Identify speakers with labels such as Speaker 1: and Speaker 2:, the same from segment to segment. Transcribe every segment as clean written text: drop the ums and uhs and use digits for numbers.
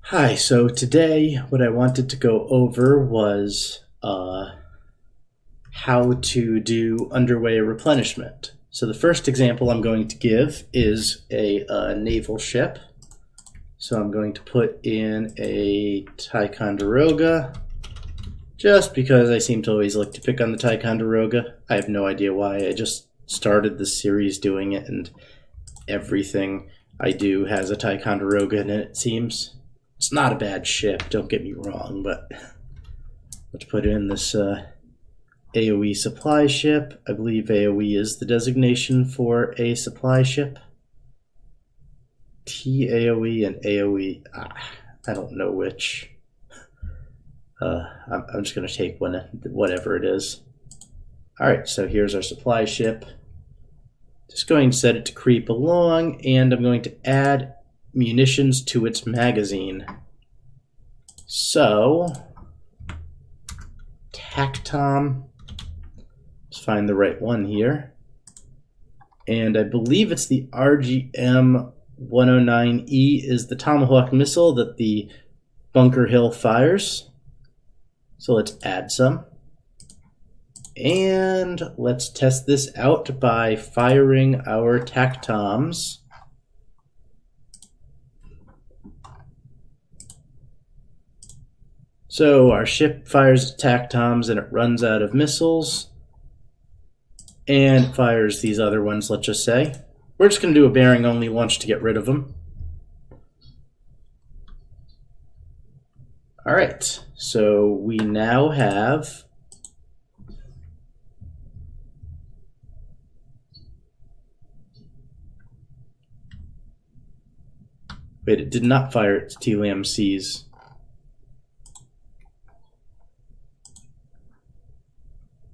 Speaker 1: Hi, so today what I wanted to go over was how to do underway replenishment. So the first example I'm going to give is a naval ship. So I'm going to put in a Ticonderoga, just because I seem to always like to pick on the Ticonderoga. I have no idea why. I just started this series doing it, and everything I do has a Ticonderoga in it, it seems. It's not a bad ship, don't get me wrong, but let's put in this AOE supply ship. I believe AOE is the designation for a supply ship. TAOE and AOE, I don't know which. I'm just going to take one, whatever it is. Alright, so here's our supply ship. Just going to set it to creep along, and I'm going to add munitions to its magazine. So, TACTOM, let's find the right one here. And I believe it's the RGM-109E is the Tomahawk missile that the Bunker Hill fires. So let's add some. And let's test this out by firing our TACTOMs. So our ship fires TACTOMs and it runs out of missiles. And it fires these other ones, let's just say. We're just going to do a bearing-only launch to get rid of them. Alright, so we now have wait, it did not fire its TLAMCs.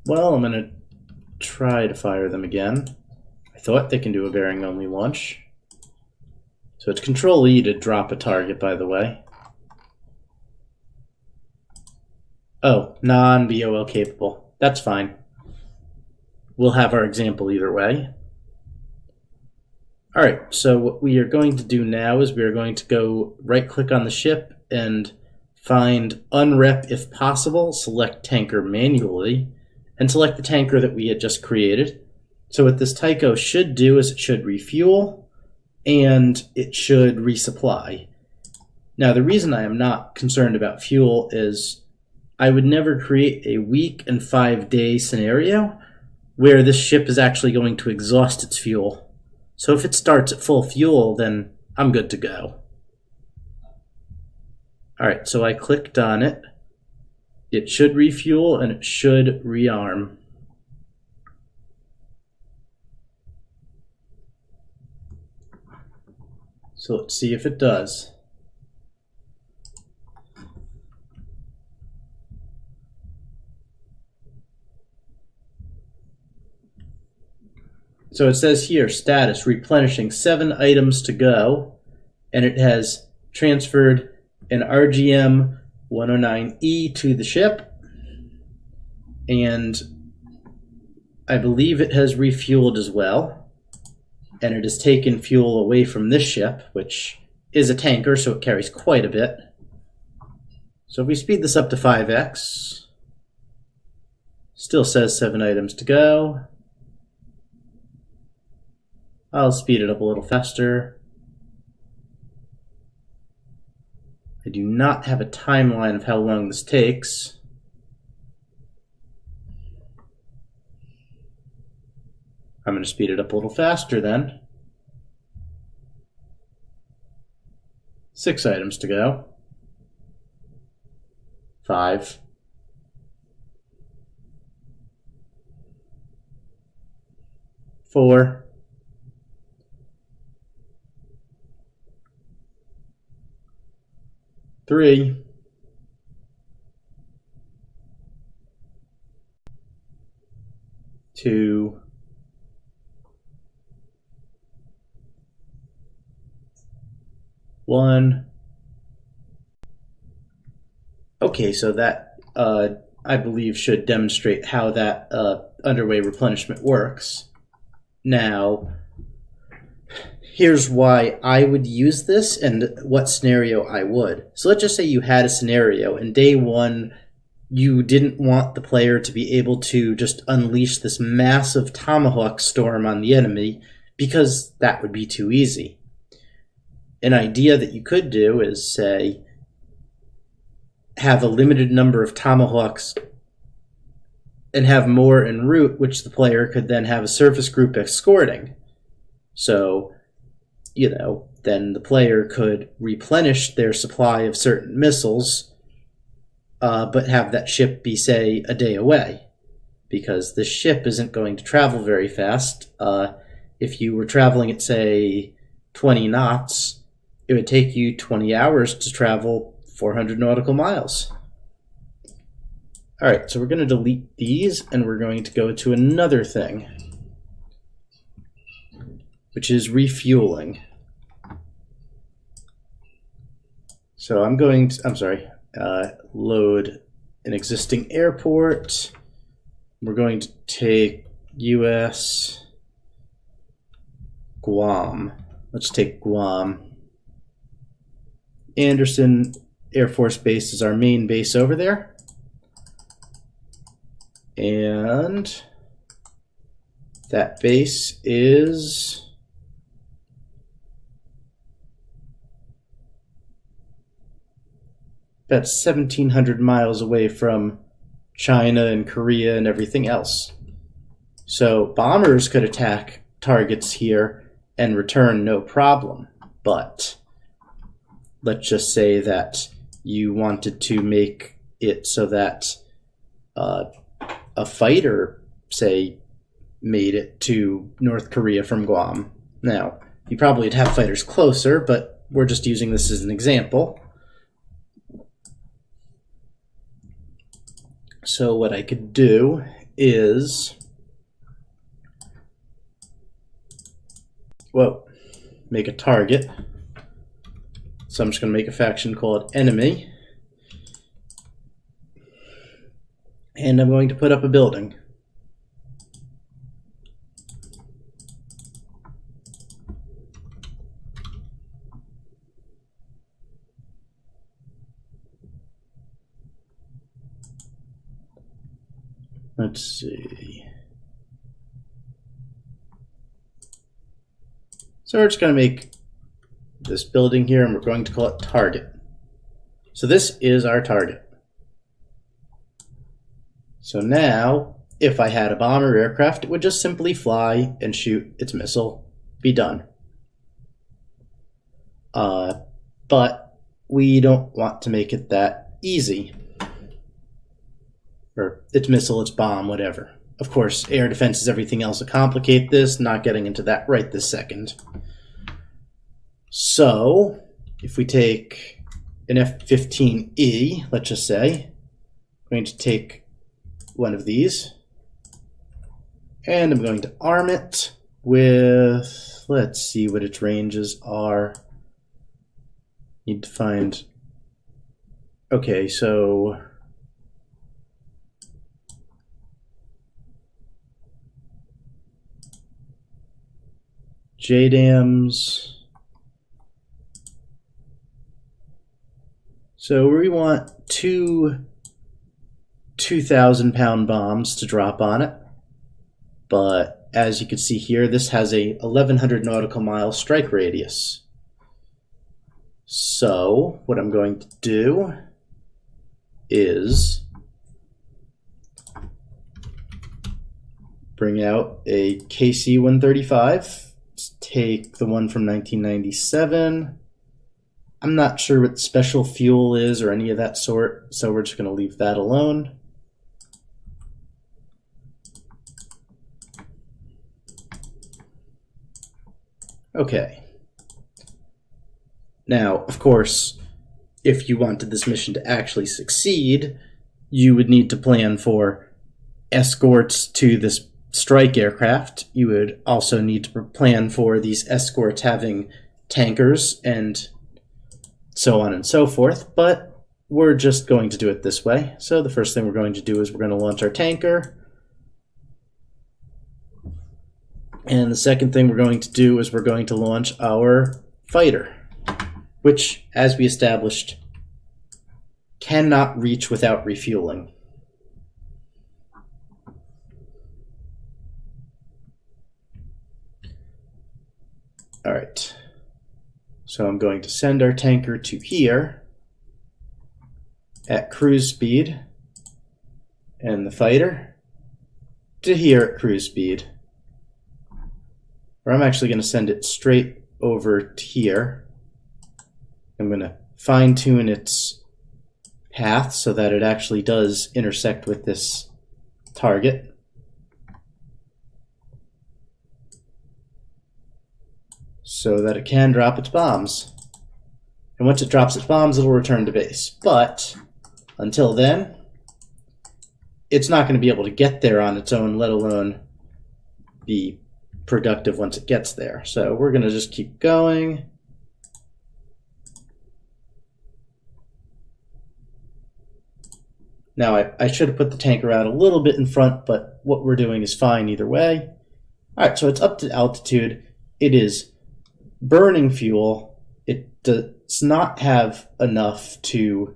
Speaker 1: Well, I'm going to try to fire them again. I thought they can do a bearing-only launch. So it's Control-E to drop a target, by the way. Oh, non-BOL capable. That's fine. We'll have our example either way. Alright, so what we are going to do now is we are going to go right-click on the ship and find Unrep if possible, select Tanker manually, and select the tanker that we had just created. So what this Tycho should do is it should refuel and it should resupply. Now the reason I am not concerned about fuel is I would never create a week and 5-day scenario where this ship is actually going to exhaust its fuel. So if it starts at full fuel, then I'm good to go. Alright, so I clicked on it. It should refuel and it should rearm. So let's see if it does. So it says here, status, replenishing 7 items to go, and it has transferred an RGM-109E to the ship, and I believe it has refueled as well, and it has taken fuel away from this ship, which is a tanker, so it carries quite a bit. So if we speed this up to 5x, still says 7 items to go. I'll speed it up a little faster. I do not have a timeline of how long this takes. I'm going to speed it up a little faster then. 6 items to go. 5. 4. 3. 2. 1. Okay, so that I believe should demonstrate how that underway replenishment works. Now, here's why I would use this and what scenario I would. So let's just say you had a scenario and day one you didn't want the player to be able to just unleash this massive tomahawk storm on the enemy because that would be too easy. An idea that you could do is, say, have a limited number of tomahawks and have more en route, which the player could then have a surface group escorting. So, then the player could replenish their supply of certain missiles, but have that ship be, say, a day away. Because this ship isn't going to travel very fast. If you were traveling at, say, 20 knots, it would take you 20 hours to travel 400 nautical miles. All right, so we're going to delete these, and we're going to go to another thing, which is refueling. So I'm going to, load an existing airport. We're going to take US Guam. Let's take Guam. Anderson Air Force Base is our main base over there. And that base is about 1,700 miles away from China and Korea and everything else. So bombers could attack targets here and return no problem. But let's just say that you wanted to make it so that a fighter, say, made it to North Korea from Guam. Now, you probably would have fighters closer, but we're just using this as an example. So what I could do is, make a target. So I'm just going to make a faction called enemy. And I'm going to put up a building. Let's see. So we're just going to make this building here, and we're going to call it target. So this is our target. So now, if I had a bomber aircraft, it would just simply fly and shoot its missile, be done. But we don't want to make it that easy. Or its missile, its bomb, whatever. Of course, air defense is everything else that complicate this, not getting into that right this second. So, if we take an F-15E, let's just say, I'm going to take one of these, and I'm going to arm it with, let's see what its ranges are. Need to find, okay, so JDAMs. So we want two 2,000-pound bombs to drop on it. But as you can see here, this has a 1,100 nautical mile strike radius. So what I'm going to do is bring out a KC-135. Let's take the one from 1997. I'm not sure what special fuel is or any of that sort, so we're just going to leave that alone. Okay. Now, of course, if you wanted this mission to actually succeed, you would need to plan for escorts to this strike aircraft. You would also need to plan for these escorts having tankers and so on and so forth, but we're just going to do it this way. So the first thing we're going to do is we're going to launch our tanker. And the second thing we're going to do is we're going to launch our fighter, which, as we established, cannot reach without refueling. All right, so I'm going to send our tanker to here at cruise speed, and the fighter to here at cruise speed. Or I'm actually going to send it straight over to here. I'm going to fine-tune its path so that it actually does intersect with this target. So that it can drop its bombs. And once it drops its bombs, it'll return to base. But until then, it's not going to be able to get there on its own, let alone be productive once it gets there. So we're going to just keep going. Now I should have put the tanker out a little bit in front, but what we're doing is fine either way. All right, so it's up to altitude. It is burning fuel. It does not have enough to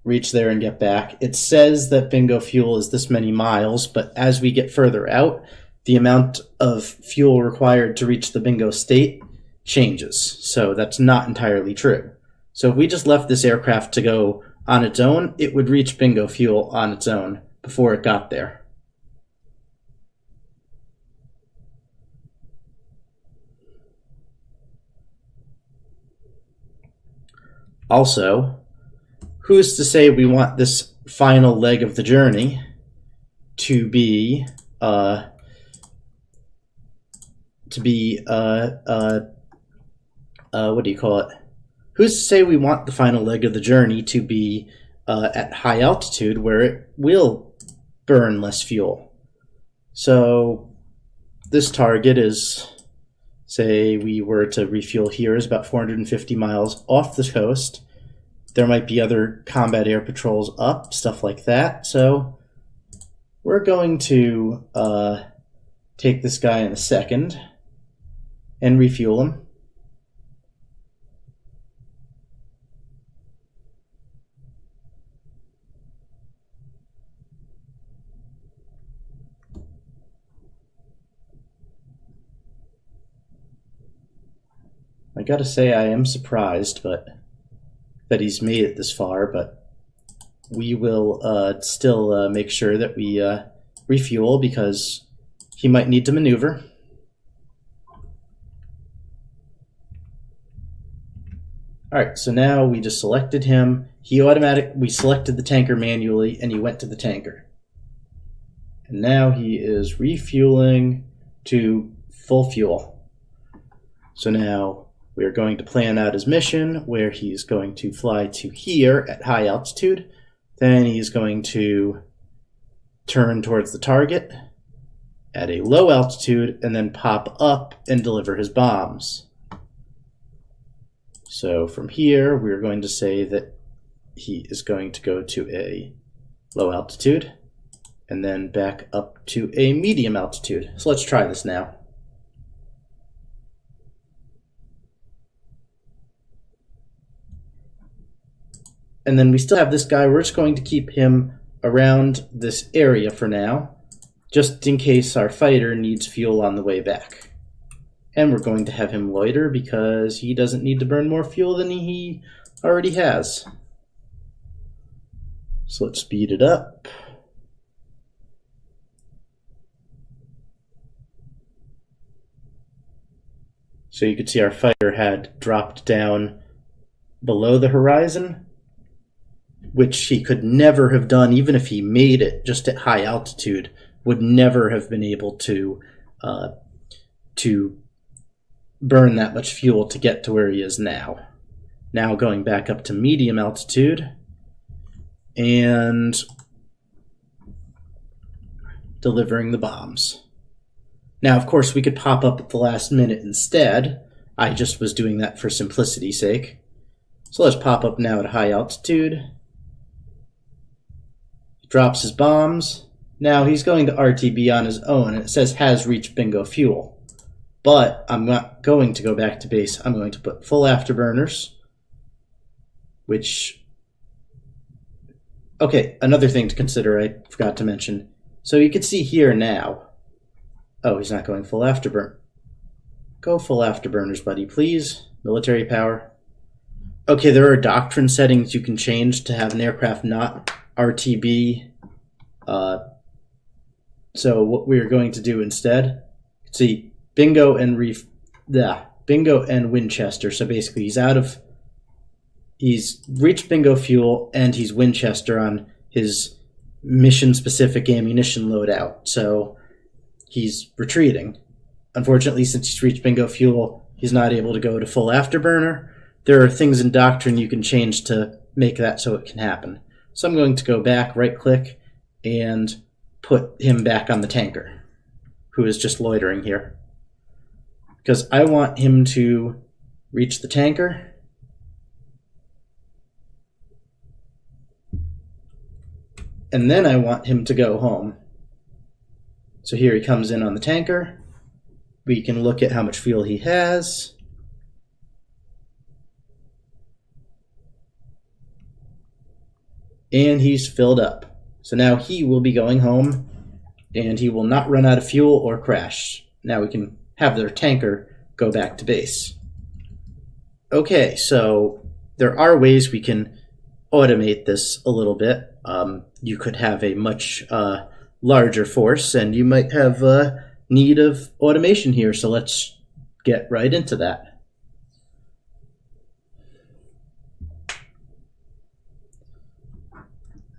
Speaker 1: reach there and get back. It says that bingo fuel is this many miles, but as we get further out, the amount of fuel required to reach the bingo state changes. So that's not entirely true. So if we just left this aircraft to go on its own, it would reach bingo fuel on its own before it got there. Also, who's to say we want this final leg of the journey to be what do you call it? Who's to say we want the final leg of the journey to be at high altitude where it will burn less fuel? So this target is, say we were to refuel here, is about 450 miles off the coast. There might be other combat air patrols up, stuff like that. So we're going to take this guy in a second and refuel him. I gotta say I am surprised that he's made it this far, but we will still make sure that we refuel because he might need to maneuver. Alright, so now we just selected him. We selected the tanker manually and he went to the tanker. And now he is refueling to full fuel. So now we are going to plan out his mission where he's going to fly to here at high altitude. Then he's going to turn towards the target at a low altitude and then pop up and deliver his bombs. So from here, we're going to say that he is going to go to a low altitude and then back up to a medium altitude. So let's try this now. And then we still have this guy. We're just going to keep him around this area for now, just in case our fighter needs fuel on the way back. And we're going to have him loiter because he doesn't need to burn more fuel than he already has. So let's speed it up. So you could see our fighter had dropped down below the horizon, which he could never have done, even if he made it just at high altitude, would never have been able to burn that much fuel to get to where he is now. Now going back up to medium altitude and delivering the bombs. Now, of course, we could pop up at the last minute instead. I just was doing that for simplicity's sake. So let's pop up now at high altitude. He drops his bombs. Now he's going to RTB on his own, and it says has reached bingo fuel. but I'm not going to go back to base. I'm going to put full afterburners, which, okay, another thing to consider I forgot to mention. So you can see here now, oh, he's not going full afterburn. Go full afterburners, buddy, please. Military power. Okay, there are doctrine settings you can change to have an aircraft not RTB. So what we're going to do instead, see, Bingo and Bingo and Winchester. So basically he's reached Bingo fuel and he's Winchester on his mission-specific ammunition loadout. So he's retreating. Unfortunately, since he's reached Bingo fuel, he's not able to go to full afterburner. There are things in Doctrine you can change to make that so it can happen. So I'm going to go back, right-click, and put him back on the tanker, who is just loitering here. Because I want him to reach the tanker, and then I want him to go home. So here he comes in on the tanker. We can look at how much fuel he has. And he's filled up. So now he will be going home, and he will not run out of fuel or crash. Now we can have their tanker go back to base. Okay, so there are ways we can automate this a little bit. You could have a much larger force, and you might have need of automation here, so let's get right into that.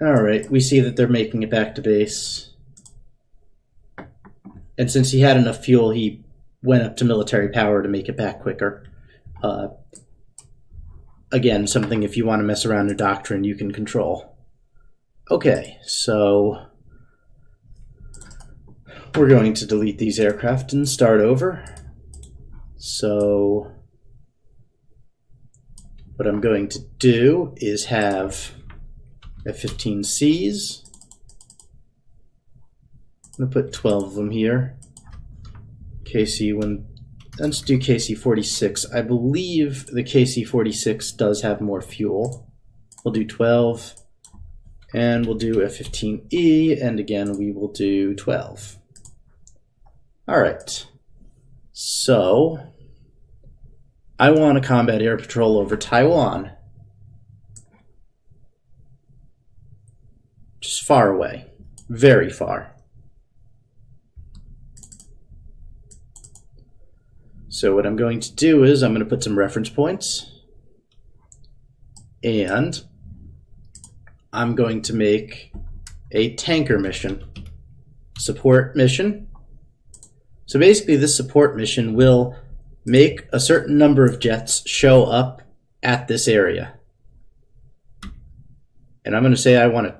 Speaker 1: Alright, we see that they're making it back to base. And since he had enough fuel, he went up to military power to make it back quicker. Again, something if you want to mess around in Doctrine, you can control. Okay, so we're going to delete these aircraft and start over. So what I'm going to do is have F-15Cs. I'm going to put 12 of them here. Let's do KC-46. I believe the KC-46 does have more fuel. We'll do 12, and we'll do F-15E, and again we will do 12. Alright, so I want a combat air patrol over Taiwan. Just far away, very far. So what I'm going to do is I'm going to put some reference points, and I'm going to make a tanker mission, support mission. So basically this support mission will make a certain number of jets show up at this area. And I'm going to say I want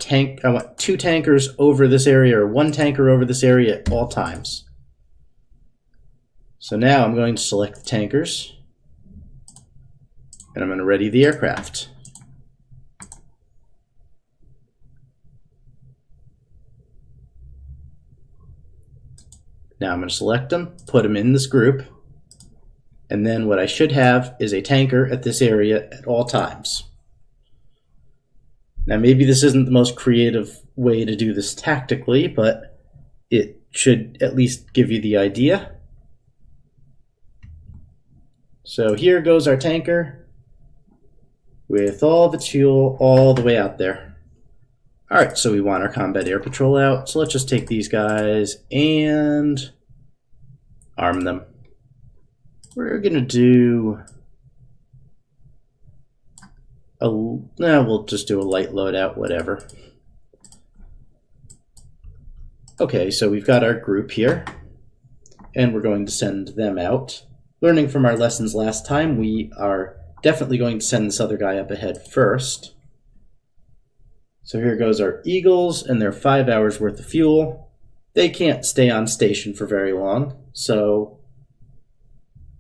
Speaker 1: two tankers over this area, or one tanker over this area at all times. So now I'm going to select the tankers, and I'm going to ready the aircraft. Now I'm going to select them, put them in this group, and then what I should have is a tanker at this area at all times. Now maybe this isn't the most creative way to do this tactically, but it should at least give you the idea. So here goes our tanker with all of its fuel all the way out there. Alright, so we want our combat air patrol out, so let's just take these guys and arm them. We're going to do we'll just do a light loadout, whatever. Okay, so we've got our group here, and we're going to send them out. Learning from our lessons last time, we are definitely going to send this other guy up ahead first. So here goes our Eagles, and they're 5 hours worth of fuel. They can't stay on station for very long, so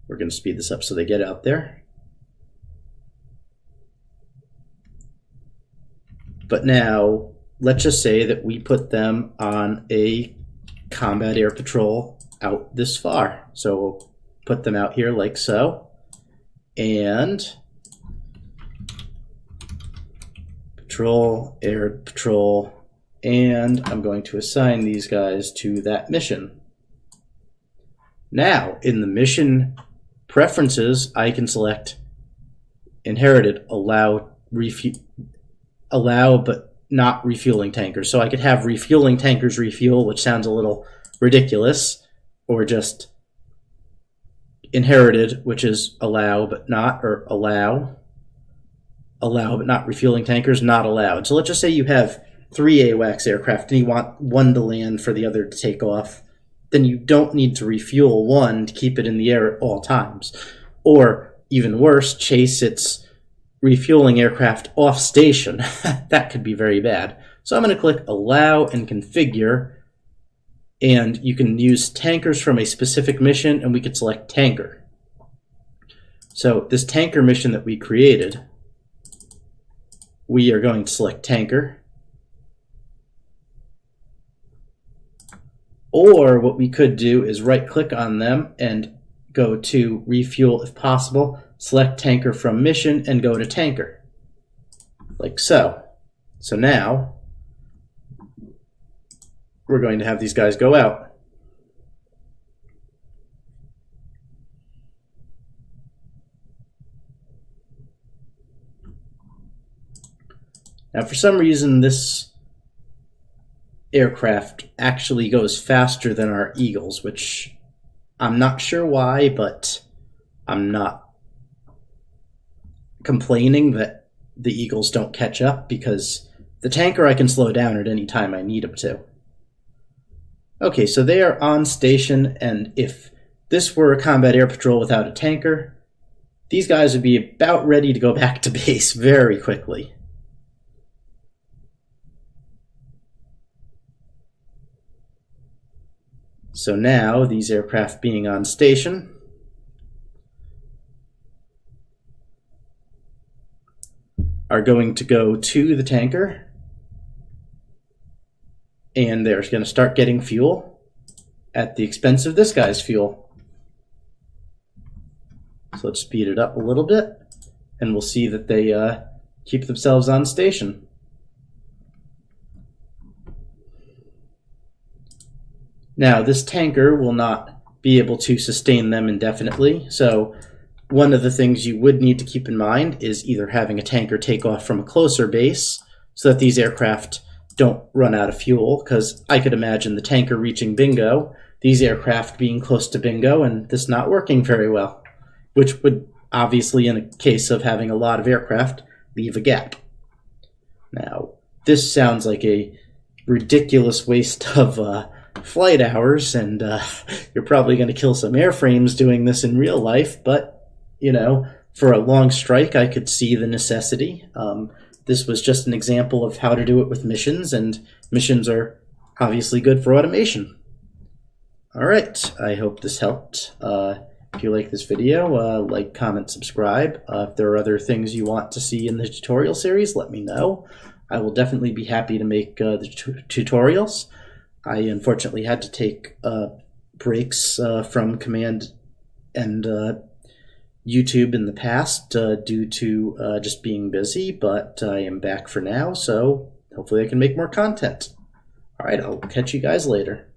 Speaker 1: we're going to speed this up so they get out there. But now, let's just say that we put them on a combat air patrol out this far. So put them out here like so, and patrol, air patrol, and I'm going to assign these guys to that mission. Now, in the mission preferences, I can select inherited, allow but not refueling tankers. So I could have refueling tankers refuel, which sounds a little ridiculous, or just inherited, which is allow but not, or allow but not refueling tankers, not allowed. So let's just say you have 3 AWACS aircraft and you want one to land for the other to take off. Then you don't need to refuel one to keep it in the air at all times. Or even worse, chase its refueling aircraft off station. That could be very bad. So I'm going to click allow and configure, and you can use tankers from a specific mission, and we could select tanker. So this tanker mission that we created, we are going to select tanker. Or what we could do is right click on them and go to refuel if possible, select tanker from mission and go to tanker, like so. So now we're going to have these guys go out. Now for some reason this aircraft actually goes faster than our Eagles, which I'm not sure why, but I'm not complaining that the Eagles don't catch up, because the tanker I can slow down at any time I need them to. Okay, so they are on station, and if this were a combat air patrol without a tanker, these guys would be about ready to go back to base very quickly. So now, these aircraft being on station, are going to go to the tanker, and they're going to start getting fuel at the expense of this guy's fuel. So let's speed it up a little bit, and we'll see that they keep themselves on station. Now, this tanker will not be able to sustain them indefinitely, so one of the things you would need to keep in mind is either having a tanker take off from a closer base so that these aircraft don't run out of fuel, because I could imagine the tanker reaching bingo, these aircraft being close to bingo, and this not working very well, which would obviously, in a case of having a lot of aircraft, leave a gap. Now, this sounds like a ridiculous waste of flight hours, and you're probably going to kill some airframes doing this in real life, but, you know, for a long strike, I could see the necessity. This was just an example of how to do it with missions, and missions are obviously good for automation. All right, I hope this helped. If you like this video, like, comment, subscribe. If there are other things you want to see in the tutorial series, let me know. I will definitely be happy to make the tutorials. I unfortunately had to take breaks from Command and YouTube in the past due to just being busy, but I am back for now, so hopefully I can make more content. All right, I'll catch you guys later.